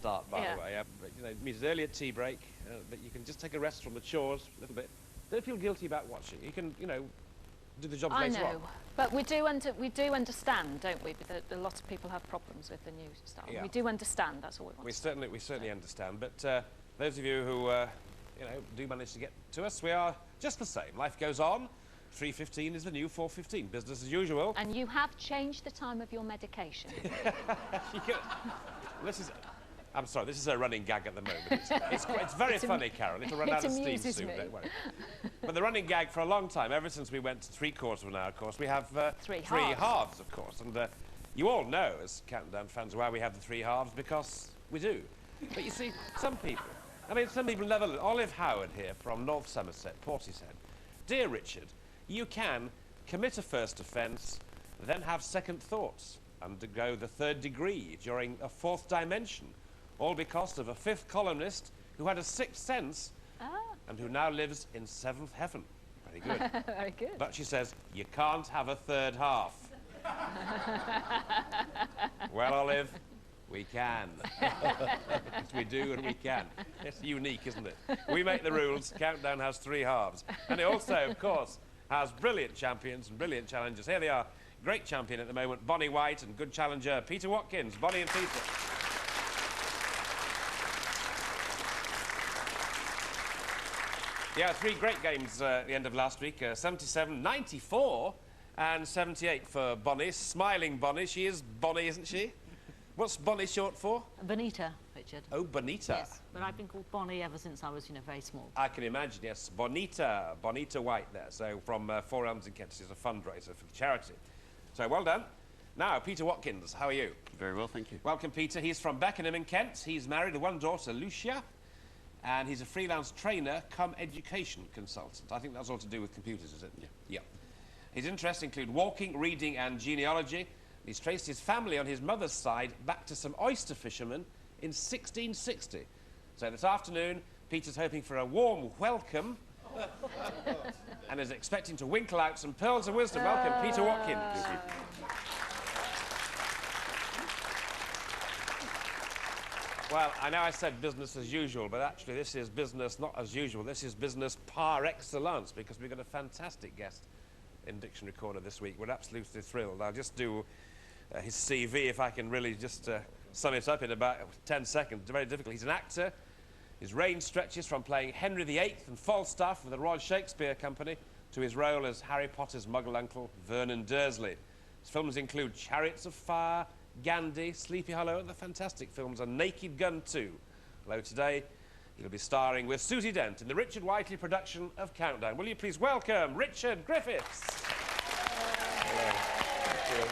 start, by the way. But, you know, it means early at tea break, but you can just take a rest from the chores a little bit. Don't feel guilty about watching. You can, you know, do the job later on. I know, but we do understand, don't we? That a lot of people have problems with the new style. Yeah. We do understand. That's all we want. We certainly understand. But those of you who, you know, do manage to get to us, we are just the same. Life goes on. 3:15 is the new 4:15. Business as usual. And you have changed the time of your medication. This is. I'm sorry, this is a running gag at the moment. It's very funny, Carol. It'll run out of steam soon, don't worry. But the running gag for a long time, ever since we went to 3/4 of an hour, of course, we have three halves, of course. And you all know, as Countdown fans, why we have the 3 halves, because we do. But you see, some people never... Olive Howard here from North Somerset, Portishead. Dear Richard, you can commit a first offence, then have second thoughts, undergo the 3rd degree during a 4th dimension, all because of a 5th columnist who had a 6th sense and who now lives in 7th heaven. Very good. Very good. But she says, you can't have a 3rd half. Well, Olive, we can. Yes, we do and we can. It's unique, isn't it? We make the rules. Countdown has 3 halves. And it also, of course, has brilliant champions and brilliant challengers. Here they are. Great champion at the moment, Bonnie White, and good challenger, Peter Watkins. Bonnie and Peter. Yeah, 3 great games at the end of last week. 77, 94, and 78 for Bonnie. Smiling Bonnie. She is Bonnie, isn't she? What's Bonnie short for? Bonita, Richard. Oh, Bonita. Yes, but I've been called Bonnie ever since I was, you know, very small. I can imagine, yes. Bonita White there. So from Four Elms in Kent, she's a fundraiser for the charity. So well done. Now, Peter Watkins, how are you? Very well, thank you. Welcome, Peter. He's from Beckenham in Kent. He's married with 1 daughter, Lucia, and he's a freelance trainer come education consultant. I think that's all to do with computers, is it? Yeah. Yeah. His interests include walking, reading and genealogy. He's traced his family on his mother's side back to some oyster fishermen in 1660. So this afternoon, Peter's hoping for a warm welcome and is expecting to winkle out some pearls of wisdom. Welcome, Peter Watkins. Thank you. Well, I know I said business as usual, but actually this is business not as usual. This is business par excellence, because we've got a fantastic guest in Dictionary Corner this week. We're absolutely thrilled. I'll just do his CV, if I can really just sum it up in about 10 seconds. It's very difficult. He's an actor. His range stretches from playing Henry VIII and Falstaff with the Royal Shakespeare Company to his role as Harry Potter's muggle uncle, Vernon Dursley. His films include Chariots of Fire, Gandhi, Sleepy Hollow, and the fantastic films A Naked Gun 2. Although today he'll be starring with Susie Dent in the Richard Whiteley production of Countdown. Will you please welcome Richard Griffiths? Hello. Thank you.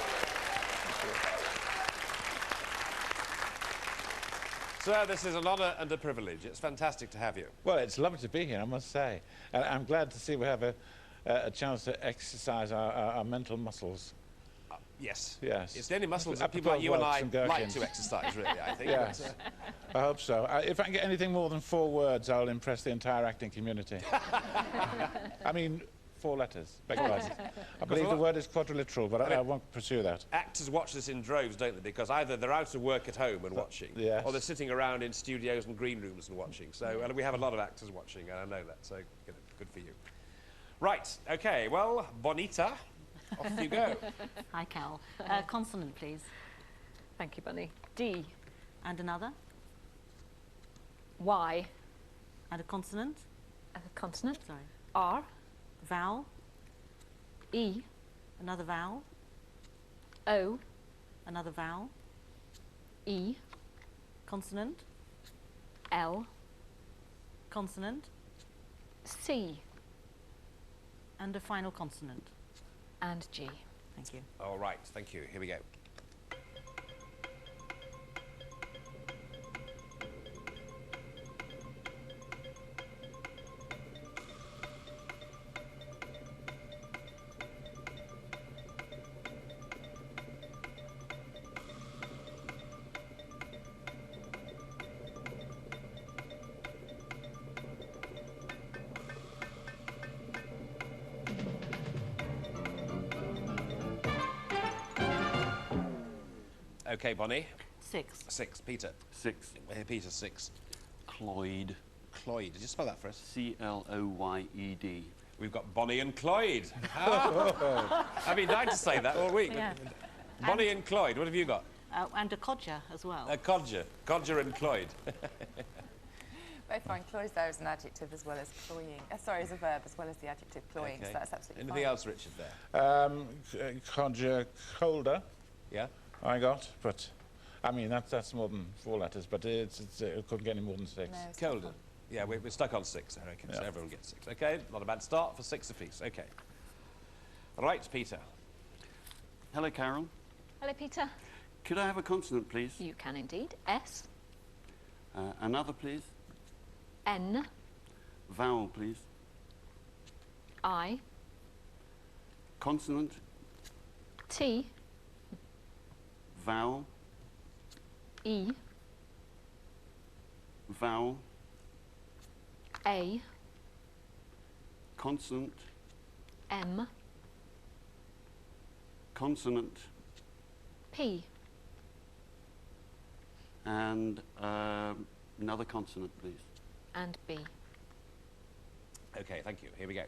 Sir, this is an honour and a privilege. It's fantastic to have you. Well, it's lovely to be here, I must say. And I'm glad to see we have a chance to exercise our mental muscles. Yes. Yes. It's the only muscles that people like you and I like to exercise, really, I think. Yes. But, I hope so. If I can get anything more than 4 words, I'll impress the entire acting community. I mean, 4 letters. Beg your pardon. I believe the word is quadrilateral, but I won't pursue that. Actors watch this in droves, don't they? Because either they're out of work at home and watching, yes, or they're sitting around in studios and green rooms and watching. So, and we have a lot of actors watching, and I know that, so good for you. Right, OK, well, Bonita, off you go. Hi, Cal. Consonant, please. Thank you, Bunny. D. And another? Y. And a consonant? A consonant. Sorry. R. Vowel? E. Another vowel? O. Another vowel? E. Consonant? L. Consonant? C. And a final consonant? And G. Thank you. All right, thank you. Here we go. OK, Bonnie. 6. 6. Peter. 6. Here, Peter, 6. Cloyd. Cloyd. Did you spell that for us? C-L-O-Y-E-D. We've got Bonnie and Cloyd. I've been dying to say that all week. Yeah. Bonnie and Cloyd. What have you got? And a codger as well. Codger. Codger and Cloyd. Both fine. Cloy's there as an adjective as well as cloying. Sorry, as a verb as well as the adjective cloying, Okay. so that's absolutely Anything fine. else, Richard, there? Codger, colder, Yeah? I got, but I mean that's more than 4 letters, but it couldn't get any more than 6. No, it's not Colder. fine. Yeah, we're stuck on 6 there, okay, so Yeah. everyone gets 6. Okay, not a bad start for 6 apiece, okay. Right, Peter. Hello, Carol. Hello, Peter. Could I have a consonant, please? You can indeed. S, Another, please. N, Vowel, please. I, Consonant. T, Vowel. E, Vowel. A, Consonant. M, Consonant. P, And another consonant, please. and B. Okay, thank you. Here we go.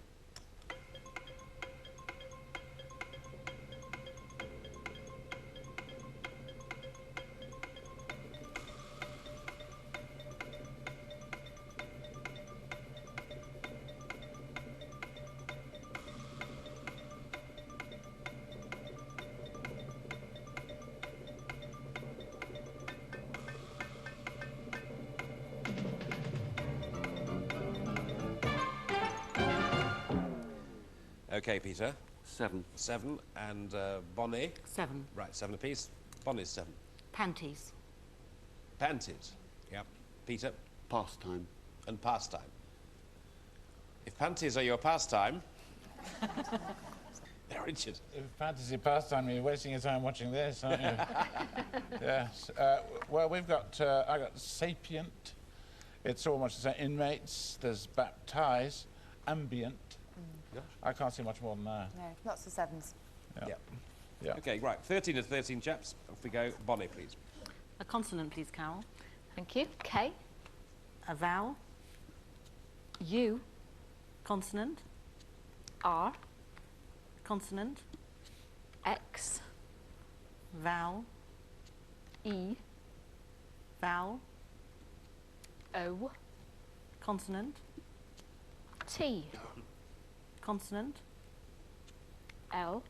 Okay, Peter. 7. 7. And Bonnie. 7. Right, 7 apiece. Bonnie's 7. Panties. Panties. Yep. Peter. Pastime. And pastime. If panties are your pastime... Richard. If fantasy pastime, you're wasting your time watching this, aren't you? Yes. Well, we've got, I got sapient. It's almost the same. Inmates. There's baptize. Ambient. I can't see much more than that. No, lots of 7s. Yeah. Yep. Yeah. Okay, right. 13 to 13, chaps. Off we go. Bonnie, please. A consonant, please, Carol. Thank you. K, A vowel. U, Consonant. R, Consonant. X, Vowel. E, Vowel. O, Consonant. T, Consonant. L,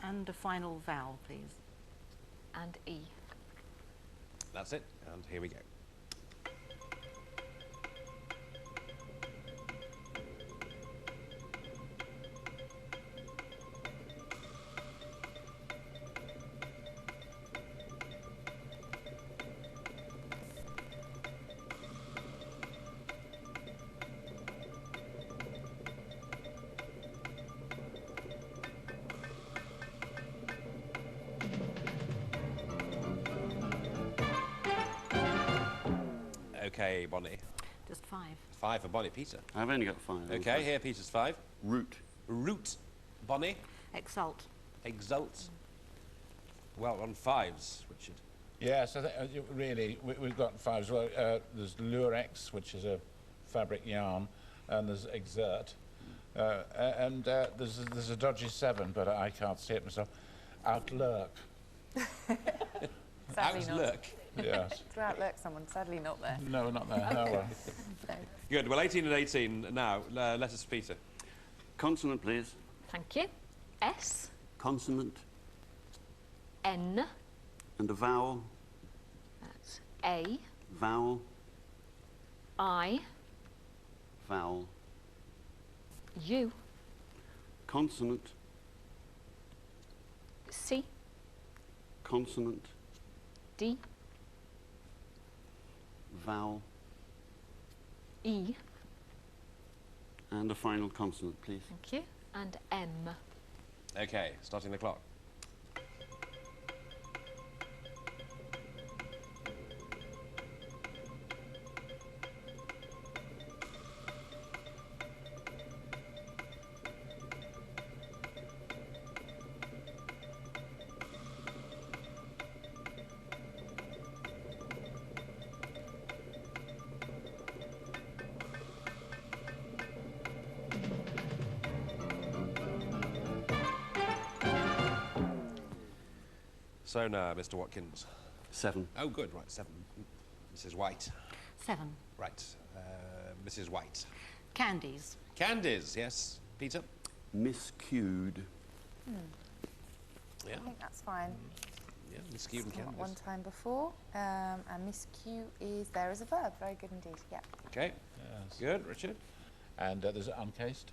And a final vowel, please. and E. That's it. And here we go. Okay, Bonnie. Just 5. 5 for Bonnie. Peter. I've only got 5. Okay, here, Peter's 5. Root. Root. Bonnie. Exalt. Exult. Well, on 5s, Richard. Yes, I think, really, we've got 5 as well. There's lurex, which is a fabric yarn, and there's exert. And there's a dodgy 7, but I can't see it myself. Outlurk. Sadly not. Outlook. Yes. To outlurk someone, sadly not there. No, not there. Oh, well. No. Good. Well, 18 and 18 now. Letters for Peter. Consonant, please. Thank you. S, Consonant. N, And a vowel. that's A, Vowel. I, Vowel. U, Consonant. C, Consonant. D, Vowel. E, And a final consonant, please. thank you, and M. Okay, starting the clock. So now, Mr. Watkins. 7. Oh, good, right, 7. Mrs. White. 7. Right, Mrs. White. Candies. Candies, yes. Peter? Miscued. Yeah, I think that's fine. yeah, miscued and Come up candies. one time before. And miscue is there as a verb. Very good indeed. Yeah. Okay, Yes. good, Richard. And there's uncased.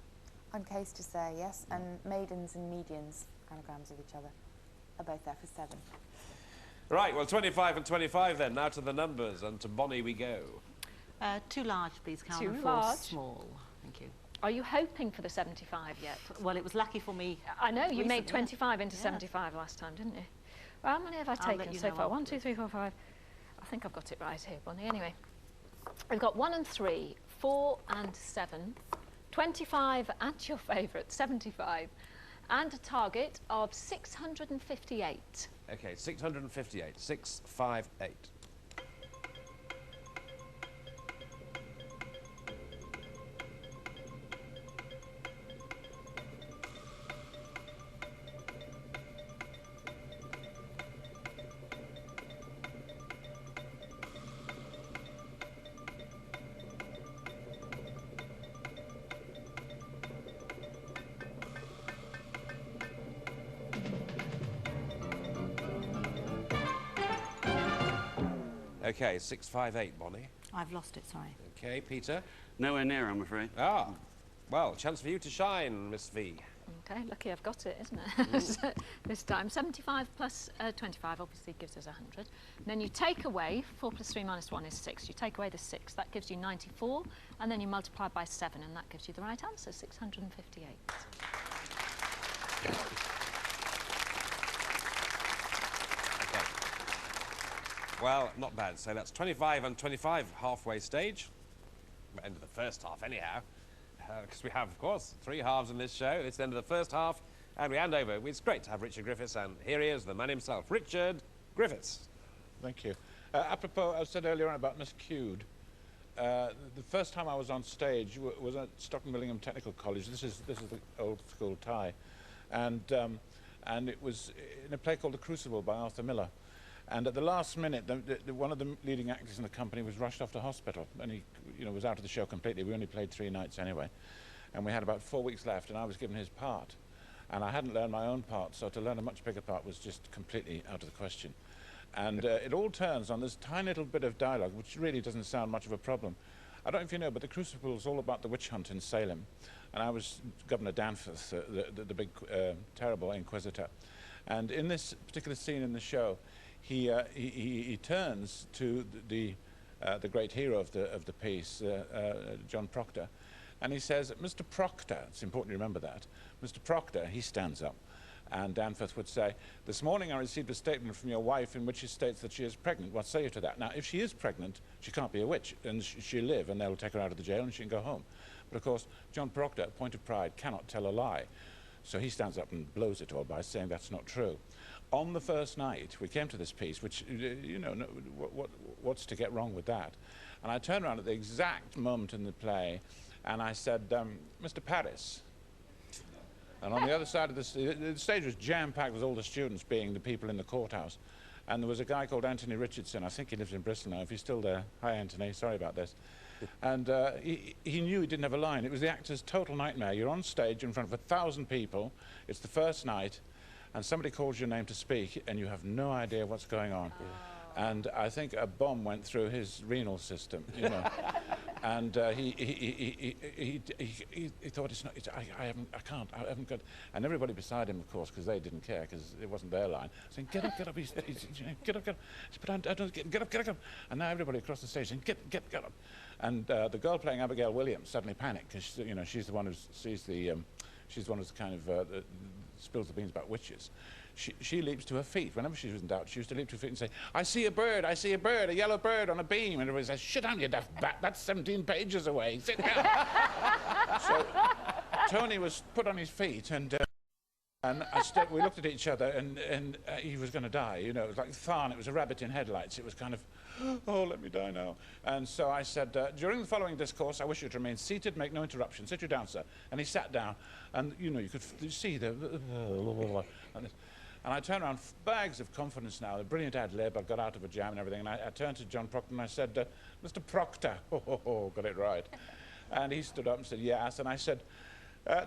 Uncased is there, yes. And maidens and medians, anagrams of each other, are both there for 7. Right, well, 25 and 25 then. Now to the numbers, and to Bonnie we go. 2 large, please, Carol. Too 4 large. small. Thank you. Are you hoping for the 75 yet? Well, it was lucky for me. I know, you made Recently, 25 into yeah. 75 last time, didn't you? Well, how many have I I'll let taken you so know far? 1, afterwards. 2, 3, 4, 5. I think I've got it right here, Bonnie. Anyway, we've got 1 and 3, 4 and 7, 25 and your favourite, 75, and a target of 658. Okay, 658. 658. Okay, 658, Bonnie. I've lost it, sorry. Okay, Peter. Nowhere near, I'm afraid. Ah, well, chance for you to shine, Miss V. Okay, lucky I've got it, isn't it? So this time, 75 plus 25 obviously gives us 100. And then you take away, 4 plus 3 minus 1 is 6. You take away the 6, that gives you 94, and then you multiply by 7, and that gives you the right answer, 658. Okay. Well, not bad. So that's 25 and 25 halfway stage. End of the first half, anyhow. Because we have, of course, 3 halves in this show. It's the end of the first half, and we hand over. It's great to have Richard Griffiths, and here he is, the man himself, Richard Griffiths. Thank you. Apropos, I said earlier on about miscued. The first time I was on stage was at Stockton Willingham Technical College. This is the old school tie, and it was in a play called The Crucible by Arthur Miller. And at the last minute, one of the leading actors in the company was rushed off to hospital, and he, was out of the show completely. We only played 3 nights anyway, and we had about 4 weeks left, and I was given his part, and I hadn't learned my own part, so to learn a much bigger part was just completely out of the question. And it all turns on this tiny little bit of dialogue, which really doesn't sound much of a problem. I don't know if you know, but The Crucible is all about the witch hunt in Salem, and I was Governor Danforth, the big, terrible inquisitor. And in this particular scene in the show, he turns to the great hero of the piece, John Proctor, and he says, "Mr. Proctor," it's important to remember that, "Mr. Proctor," he stands up, and Danforth would say, "This morning I received a statement from your wife in which she states that she is pregnant. What say you to that? Now, if she is pregnant, she can't be a witch, and she'll live, and they'll take her out of the jail, and she can go home." But of course, John Proctor, a point of pride, cannot tell a lie. So he stands up and blows it all by saying that's not true. On the first night, we came to this piece, which, what's to get wrong with that? And I turned around at the exact moment in the play, and I said, "Mr. Paris." And on the other side of the stage was jam-packed with all the students, being the people in the courthouse. And there was a guy called Anthony Richardson. I think he lives in Bristol now. If he's still there, hi, Anthony, sorry about this. And he knew he didn't have a line. It was the actor's total nightmare. You're on stage in front of 1,000 people. It's the first night, and somebody calls your name to speak, and you have no idea what's going on. And I think a bomb went through his renal system, and he thought, I haven't got, and everybody beside him, of course, because they didn't care, because it wasn't their line, saying, "Get up, get up, get up, get up." But I don't get up, get up. And now everybody across the stage saying, get up. And the girl playing Abigail Williams suddenly panicked, because she's the one who sees the, she's the one who's kind of spills the beans about witches. She leaps to her feet. Whenever she was in doubt, she used to leap to her feet and say, I see a bird, a yellow bird on a beam." And everybody says, "Shut down, you daft bat, that's 17 pages away, sit down." So Tony was put on his feet, and we looked at each other, and he was going to die. It was like Tharn, it was a rabbit in headlights. It was kind of, oh, let me die now. And so I said, "During the following discourse, I wish you to remain seated, make no interruption. Sit you down, sir." And he sat down, and you could see the, And I turned around, bags of confidence now, a brilliant ad lib, I got out of a jam and everything, and I turned to John Proctor and I said, Mr. Proctor, got it right. And he stood up and said, yes, and I said,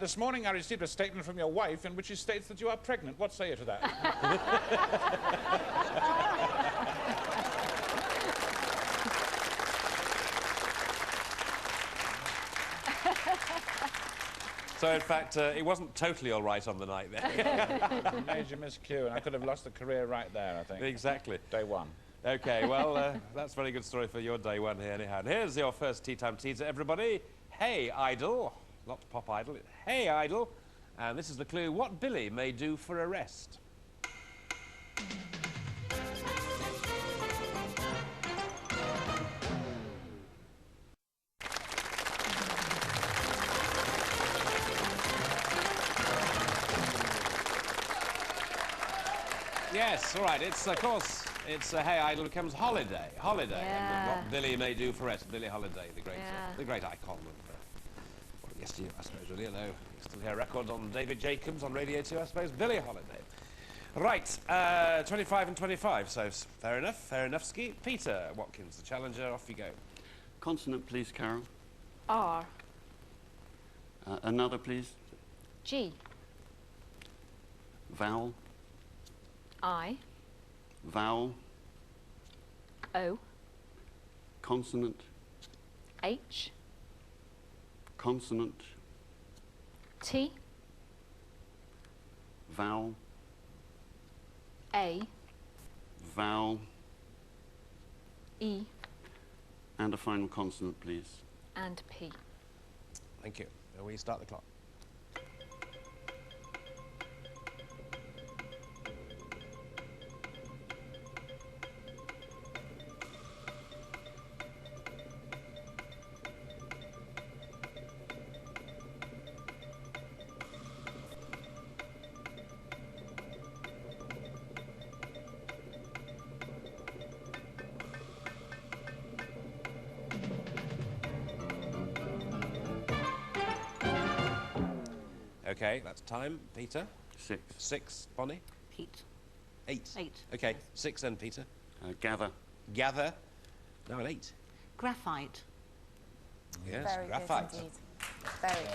this morning I received a statement from your wife in which she states that you are pregnant. What say you to that? So, in fact, it wasn't totally all right on the night there. Major miscue, and I could have lost the career right there, I think. Exactly. Day one. OK, well, that's a very good story for your day one here, anyhow. And here's your first Tea Time teaser, everybody. Hey, Idol. Not Pop Idol. Hey, Idol. And this is the clue, what Billy may do for a rest. Yes, all right. It's, of course, it's Hey Idol becomes Holiday. Holiday. Yeah. And what Billy may do for rest. Billy Holiday, the great icon of, well, yesteryear, I suppose, really. Although you still hear records on David Jacobs on Radio 2, I suppose. Billy Holiday. Right, 25 and 25, so fair enough, Ski. Peter Watkins, the challenger, off you go. Consonant, please, Carol. R. Another, please. G. Vowel. I. Vowel. O. Consonant. H. Consonant. T. Vowel. A. Vowel. E. And a final consonant, please. And P. Thank you. And we start the clock. OK, that's time. Peter? 6. 6. Bonnie? Pete. 8. 8. OK, Yes. 6 then, Peter. Gather. Gather. Now an 8. Graphite. Yes, Very graphite. good indeed. Very good.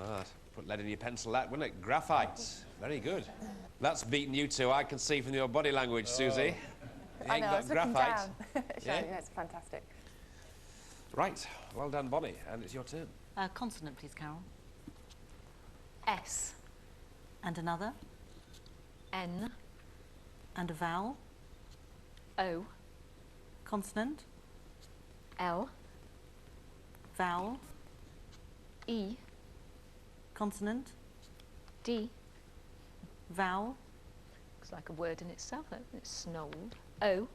Ah, put lead in your pencil, that, wouldn't it? Graphite. Very good. That's beaten you two, I can see from your body language, Susie. You I ain't know, I got was looking graphite. down. Yeah. Yeah, it's fantastic. Right, well done, Bonnie, and it's your turn. Consonant, please, Carol. S. And another. N. And a vowel. O. Consonant. L. Vowel. E. Consonant. D. Vowel. Looks like a word in itself. It's snold. O.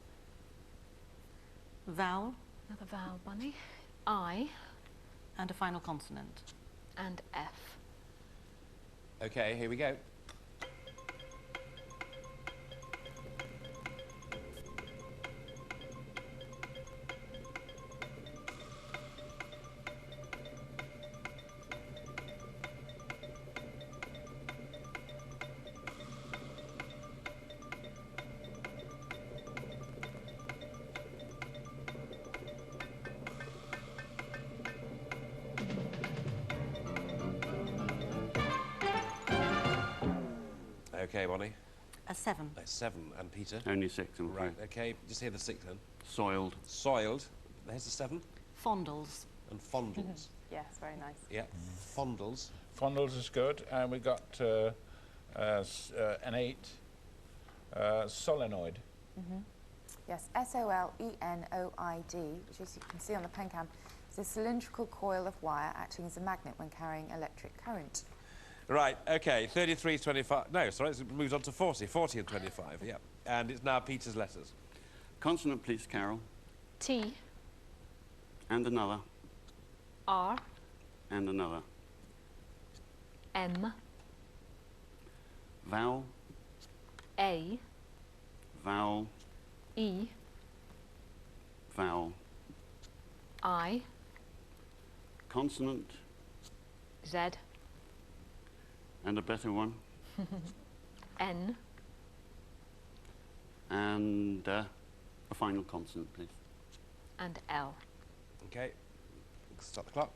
Vowel. Another vowel, Bunny. I. And a final consonant. And F. OK, here we go. OK, Bonnie. A 7. That's 7. And Peter? Only 6, I'm afraid. Right, OK, just hear the 6 then. Soiled. Soiled. There's the 7. Fondles. And fondles. Yes, very nice. Yeah, fondles. Fondles is good, and we got an 8. Solenoid. Yes, S-O-L-E-N-O-I-D, which, as you can see on the pen cam, is a cylindrical coil of wire acting as a magnet when carrying electric current. Right, OK, 33, 25. No, sorry, it moves on to 40. 40 and 25, yeah. And it's now Peter's letters. Consonant, please, Carol. T. And another. R. And another. M. Vowel. A. Vowel. E. Vowel. I. Consonant. Z, And a better one. N, And a final consonant, please. and L. Okay, stop the clock.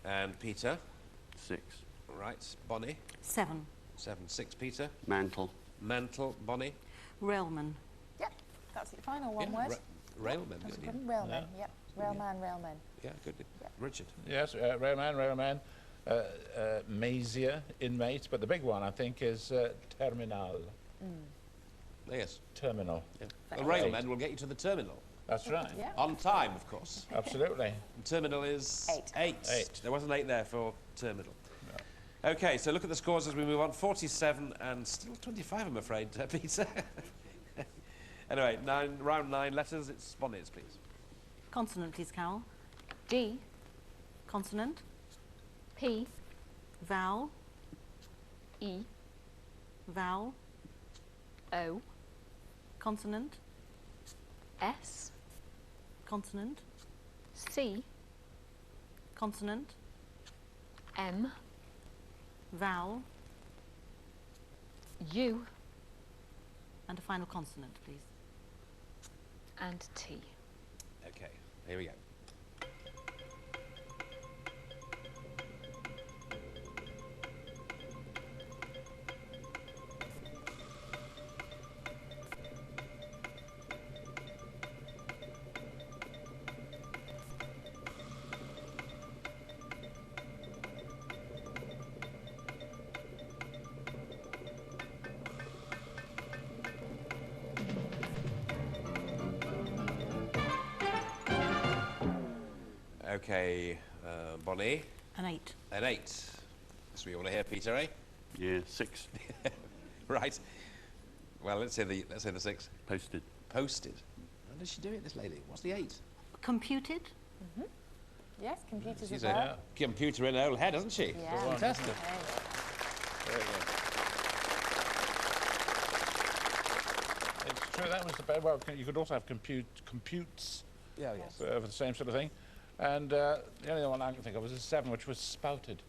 And Peter. 6. Right, Bonnie. 7. 7, 6, Peter. Mantle. Mantle, Bonnie. Railman. Yep, that's your final one Yeah, word. Railman, That's good. a good Yeah. one. Railman, yep. Railman, railman. Yeah, good. Richard. Yes, railman. Mazier, inmate, but the big one, I think, is terminal. Yes. Terminal. Yeah. The Thank railman will get you to the terminal. That's right. Yeah. On time, of course. Absolutely. And terminal is 8. 8. There was an 8 there for terminal. Okay, so look at the scores as we move on. 47 and still 25, I'm afraid, Peter. Anyway, round 9 letters. It's Bonnie's, please. Consonant, please, Carol. D, Consonant. P, Vowel. E, Vowel. O, Consonant. S, Consonant. C, Consonant. M, Vowel. U, And a final consonant, please. and T. Okay, here we go. Okay, Bonnie, An 8. an 8. That's what you want to hear, Peter, eh? Yeah, 6. Right. Well, let's say the 6. Posted. Posted. How does she do it, this lady? What's the 8? Computed. Yes, computers She's as well. a computer in her old head, hasn't she? Yeah. Fantastic. Okay. Very good. It's true, that was the bad. Well, you could also have computes Yeah, yes. for the same sort of thing. And the only one I can think of was a 7, which was spouted.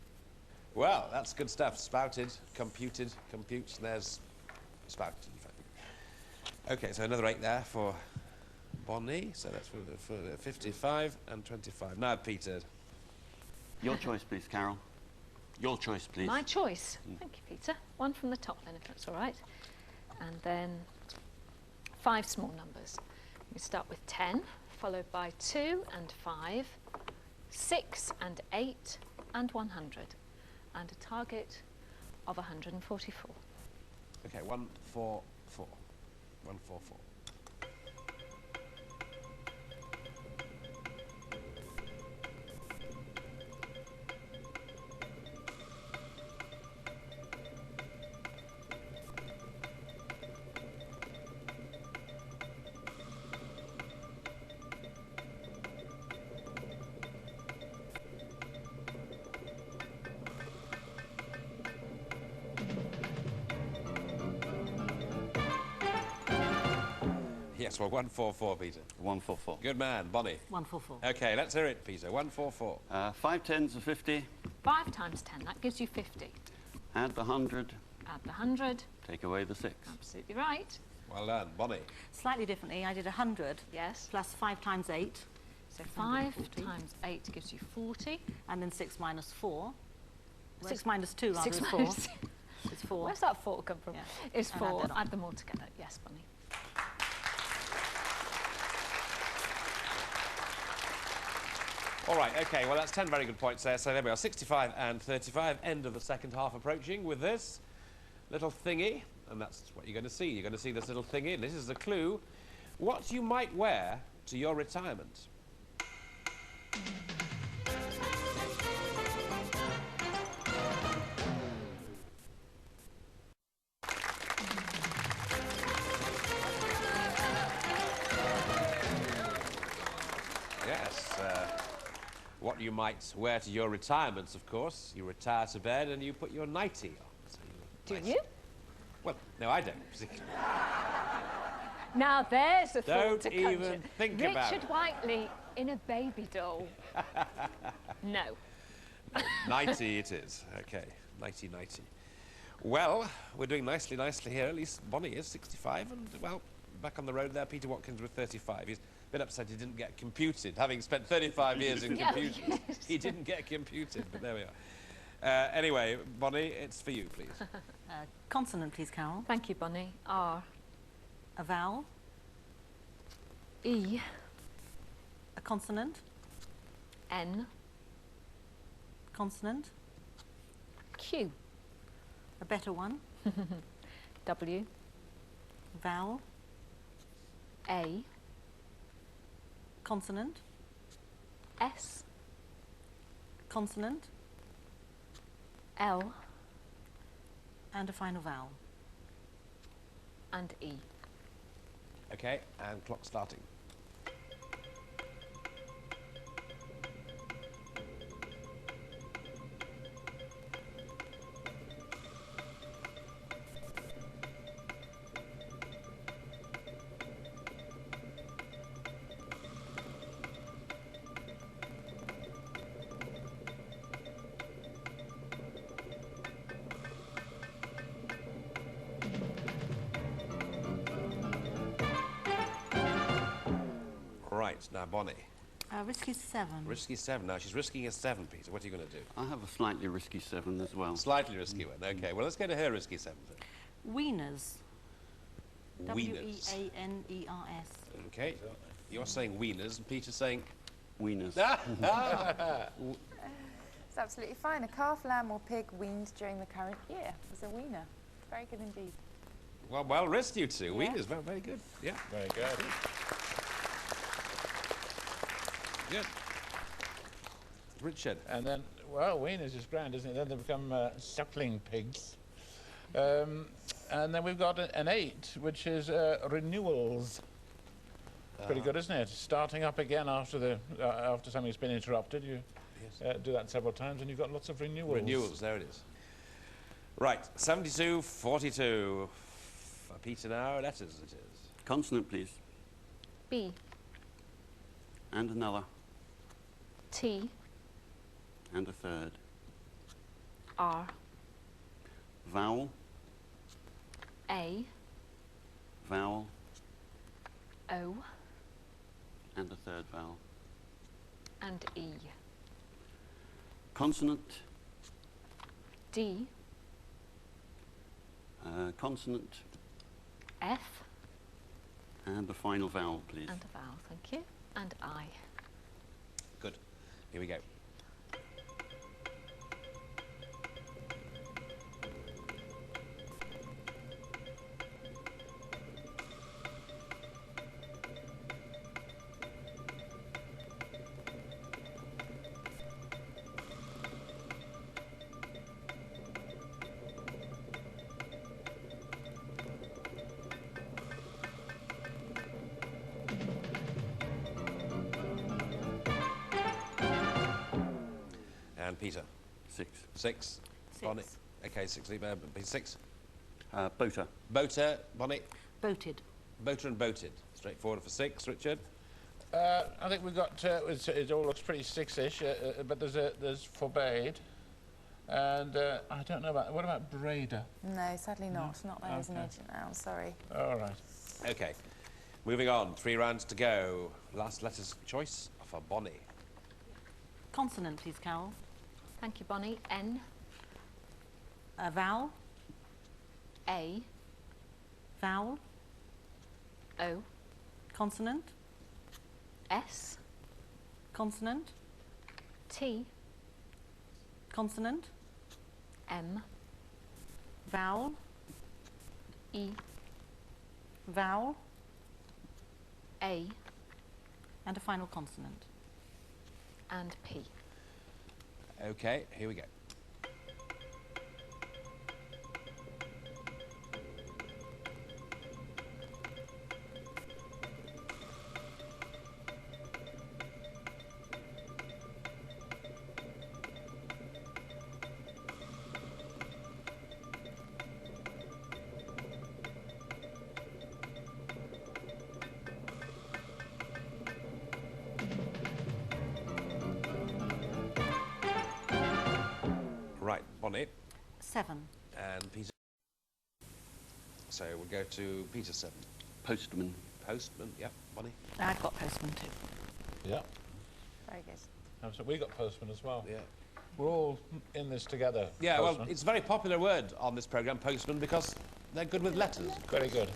Well, that's good stuff. Spouted, computed, computes. There's spouted, in fact. Okay, so another 8 there for Bonnie. So that's for 55 and 25. Now, Peter. Your choice, please, Carol. Your choice, please. My choice. Thank you, Peter. One from the top then, if that's all right. And then 5 small numbers. We start with 10, followed by 2 and 5, 6 and 8, and 100. And a target of 144. Okay, 144. 144. Yes, well, 144, Peter. 144. Good man, Bonnie. 144. Okay, let's hear it, Peter. 144. 5 tens are 50. 5 times 10, that gives you 50. Add the 100. Add the 100. Take away the 6. Absolutely right. Well done, Bonnie. Slightly differently, I did 100 Yes. plus 5 times 8, So 5 140. times 8 gives you 40. and then 6 minus 4. Where's- 6 minus 2 rather 6 is 4. minus. It's 4. Where's that 4 come from? Yeah. It's And add 4. that on. Add them all together. Yes, Bonnie. All right, okay, well, that's 10 very good points there. So there we are, 65 and 35. End of the second half approaching with this little thingy. And that's what you're going to see. You're going to see this little thingy. And this is the clue. What you might wear to your retirement. what you might wear to your retirements, of course. You retire to bed and you put your nightie on. So Do nice. you? Well, no, I don't. Now there's a thought Don't to even conjure. think about Richard it. Whiteley in a baby doll. No. Nighty it is. Okay, nighty. Well, we're doing nicely here. At least Bonnie is 65, and, well, back on the road there, Peter Watkins with 35. He's a bit upset he didn't get computed. Having spent 35 years in Yeah, computers, yes. he didn't get computed, but there we are. Anyway, Bonnie, it's for you, please. Consonant, please, Carol. Thank you, Bonnie. R. A vowel. E. A consonant. N. Consonant. Q. A better one. W. Vowel. A. Consonant. S. Consonant. L. And a final vowel. And E. Okay, and clock starting. Right, now Bonnie. Risky 7. Risky 7. Now she's risking a 7, Peter. What are you going to do? I have a slightly risky 7 as well. Slightly risky one. Okay, well, let's go to her risky 7 then. Wieners. Wieners. W-E-A-N-E-R-S. Okay, you're saying wieners, and Peter's saying... Wieners. It's absolutely fine. A calf, lamb or pig weaned during the current year was a wiener. Very good indeed. Well risked, you two. Yeah. Wieners, very good. Yeah, Very good. good. Richard. And then, well, wieners is grand, isn't it? Then they become suckling pigs. And then we've got an 8, which is renewals. Pretty good, isn't it? Starting up again after after something's been interrupted. You do that several times, and you've got lots of renewals. Renewals, there it is. Right, 72-42. For Peter now, letters it is. Consonant, please. B. And another. T. And a third. R. Vowel. A. Vowel. O. And a third vowel. And E. Consonant. D. Consonant. F. And the final vowel, please. And a vowel, thank you. And I. Good. Here we go. And Peter. 6. 6. Bonnie. Okay, 6. 6. Boater. Boater. Bonnie. Boated. Boater and boated. Straightforward for 6. Richard. I think we've got, it all looks pretty 6-ish, but there's forbade. And I don't know about, what about Breda? No, sadly not. Not there as an Okay. agent now. Sorry. All right. Okay. Moving on. 3 rounds to go. Last letter's choice for Bonnie. Consonant, please, Carol. Thank you, Bonnie. N. A vowel. A. Vowel. O. Consonant. S. Consonant. T. Consonant. M. Vowel. E. Vowel. A. And a final consonant. And P. Okay, here we go. 7. And Peter. So we'll go to Peter 7. Postman. Postman, yep. Bonnie? I've got postman too. Yeah. Very good. So we got postman as well. Yeah. We're all in this together. Yeah, postman. well, it's a very popular word on this programme, postman, because they're good with letters. Very good.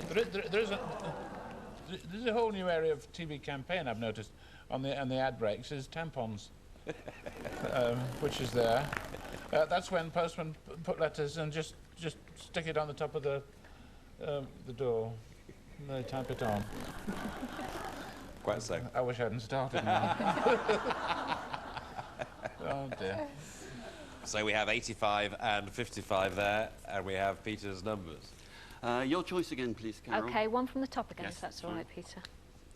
There's a whole new area of TV campaign I've noticed on the ad breaks is tampons, which is there. That's when postmen put letters and just stick it on the top of the door. And they type it on. Quite so. I wish I hadn't started now. Oh dear. So we have 85 and 55 there, and we have Peter's numbers. Your choice again, please, Carol. Okay, one from the top again, Yes, if that's all fine. right, Peter.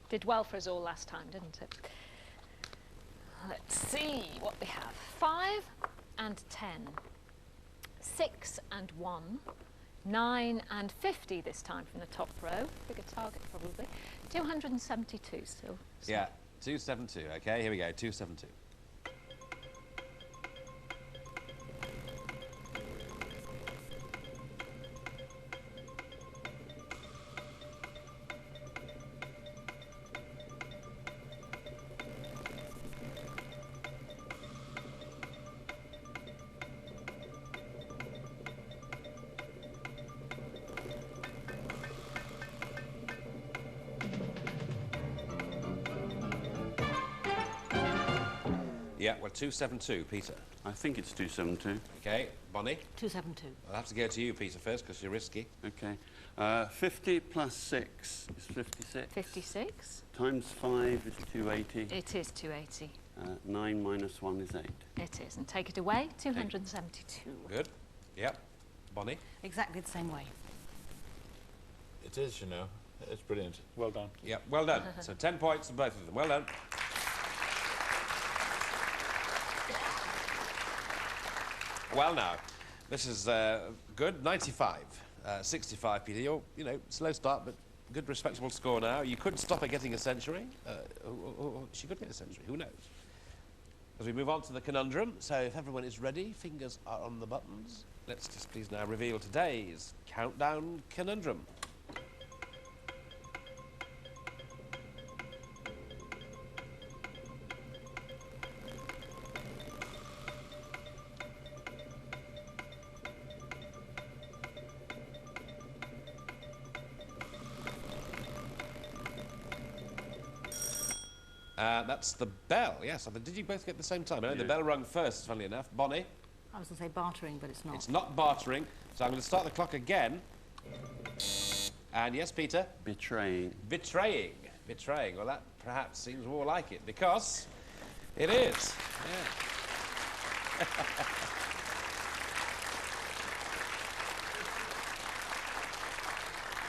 Did well for us all last time, didn't it? Let's see what we have. 5 and 10. 6 and 1. 9 and 50 this time from the top row. Bigger target, probably. 272 still. So Yeah, 272. Okay, here we go. 272. Yeah, well, 272, Peter. I think it's 272. Okay, Bonnie? 272. I'll have to go to you, Peter, first, because you're risky. Okay. 50 plus 6 is 56. 56. Times 5 is 280. It is 280. 9 minus 1 is 8. It is. And take it away, 272. Good. Yep. Bonnie? Exactly the same way. It is, you know. It's brilliant. Well done. Yep, well done. So 10 points to both of them. Well done. Well, now, this is good. 95. 65, Peter. You're, you know, slow start, but good, respectable score now. You could stop her getting a century. Or she could get a century. Who knows? As we move on to the conundrum, so if everyone is ready, fingers are on the buttons. Let's just please now reveal today's countdown conundrum. That's the bell, yes. Did you both get the same time? I know the Yeah. bell rung first, funnily enough. Bonnie? I was going to say bartering, but it's not. It's not bartering, so I'm going to start the clock again. And yes, Peter? Betraying. Betraying. Betraying. Well, that perhaps seems more like it, because it is. Yeah.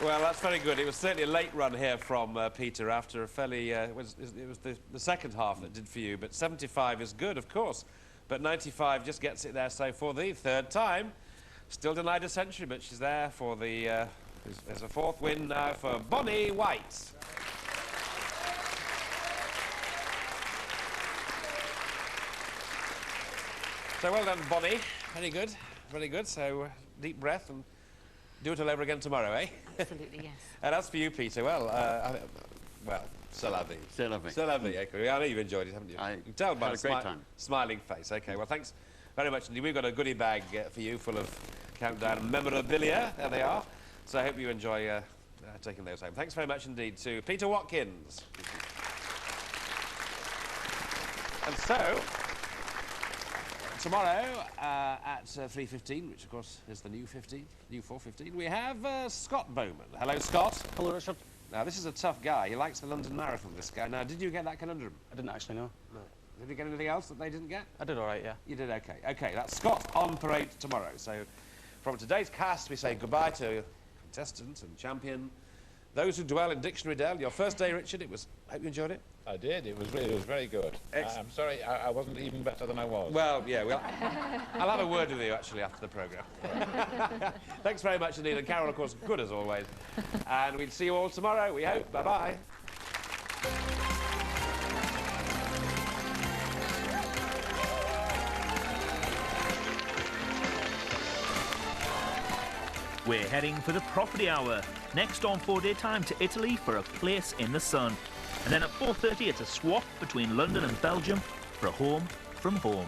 Well, that's very good. It was certainly a late run here from Peter after a fairly... it was the second half that did for you, but 75 is good, of course. But 95 just gets it there, so for the third time, still denied a century, but she's there for the... there's a fourth win now for Bonnie White. So well done, Bonnie. Very good, very good. So deep breath and do it all over again tomorrow, eh? Absolutely, yes. And as for you, Peter, well, c'est la vie. C'est la vie. C'est la vie, okay. I know you've enjoyed it, haven't you? I You can tell by had a great time. smiling face. Okay, well, thanks very much indeed. We've got a goodie bag for you full of countdown memorabilia. There they are. So I hope you enjoy taking those home. Thanks very much indeed to Peter Watkins. And so, tomorrow at 3:15, which of course is the new 15, new 4:15, we have Scott Bowman. Hello, Scott. Hello, Richard. Now, this is a tough guy. He likes the London Marathon, this guy. Now, did you get that conundrum? I didn't actually know. No. Did you get anything else that they didn't get? I did all right, yeah. You did okay. Okay, that's Scott on parade tomorrow. So, from today's cast, we say goodbye to contestant and champion, those who dwell in Dictionary Dell. Your first day, Richard, hope you enjoyed it. I did. It was very good. I'm sorry, I wasn't even better than I was. Well, yeah, I'll have a word with you, actually, after the programme. Thanks very much indeed. And Carol, of course, good as always. And we'll see you all tomorrow, we hope. Bye-bye. We're heading for the property hour. Next on 4-Day Time to Italy for a place in the sun. And then at 4:30 it's a swap between London and Belgium for a home from home.